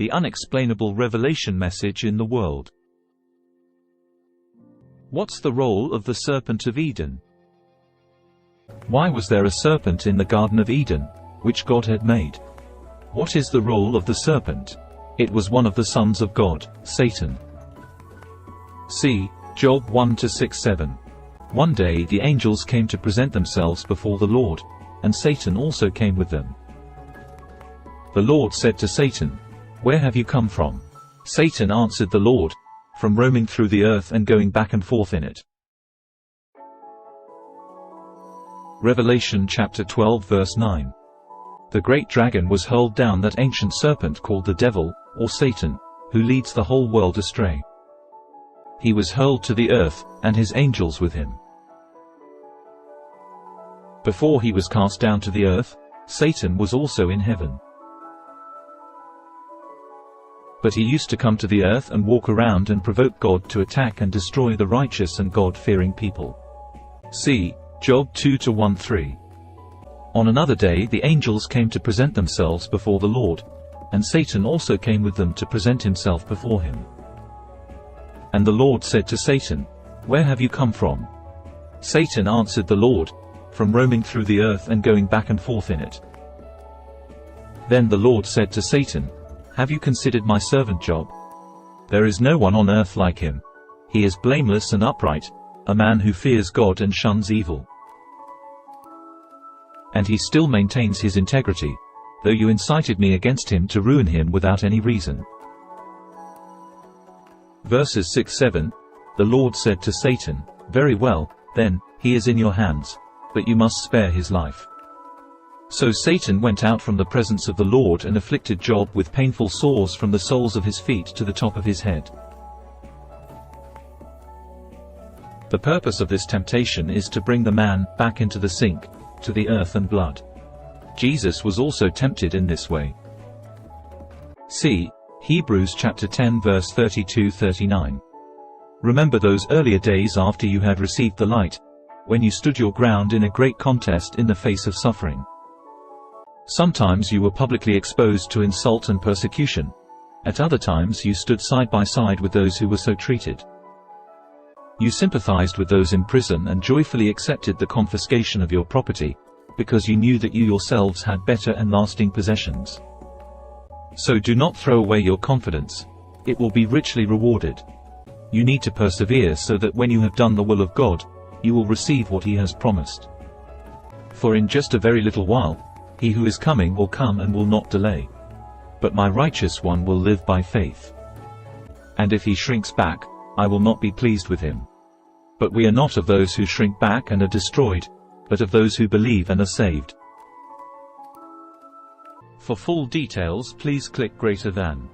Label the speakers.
Speaker 1: the unexplainable revelation message in the world. What's the role of the serpent of Eden? Why was there a serpent in the Garden of Eden, which God had made? What is the role of the serpent? It was one of the sons of God, Satan. See Job 1-6-7. One day the angels came to present themselves before the Lord, and Satan also came with them. The Lord said to Satan, "Where have you come from?" Satan answered the Lord, "From roaming through the earth and going back and forth in it." Revelation chapter 12 verse 9. The great dragon was hurled down, that ancient serpent called the devil, or Satan, who leads the whole world astray. He was hurled to the earth, and his angels with him. Before he was cast down to the earth, Satan was also in heaven. But he used to come to the earth and walk around and provoke God to attack and destroy the righteous and God-fearing people. See Job 2-1-3. On another day the angels came to present themselves before the Lord, and Satan also came with them to present himself before him. And the Lord said to Satan, "Where have you come from?" Satan answered the Lord, "From roaming through the earth and going back and forth in it." Then the Lord said to Satan, "Have you considered my servant Job? There is no one on earth like him. He is blameless and upright, a man who fears God and shuns evil. And he still maintains his integrity, though you incited me against him to ruin him without any reason." Verses 6-7. The Lord said to Satan, "Very well, then, he is in your hands, but you must spare his life." So Satan went out from the presence of the Lord and afflicted Job with painful sores from the soles of his feet to the top of his head. The purpose of this temptation is to bring the man back into the sink, to the earth and blood. Jesus was also tempted in this way. See Hebrews chapter 10 verse 32-39. Remember those earlier days after you had received the light, when you stood your ground in a great contest in the face of suffering. Sometimes you were publicly exposed to insult and persecution. At other times you stood side by side with those who were so treated. You sympathized with those in prison and joyfully accepted the confiscation of your property, because you knew that you yourselves had better and lasting possessions. So do not throw away your confidence. It will be richly rewarded. You need to persevere so that when you have done the will of God, you will receive what He has promised. For in just a very little while, He who is coming will come and will not delay. But my righteous one will live by faith. And if he shrinks back, I will not be pleased with him. But we are not of those who shrink back and are destroyed, but of those who believe and are saved. For full details, please click greater than.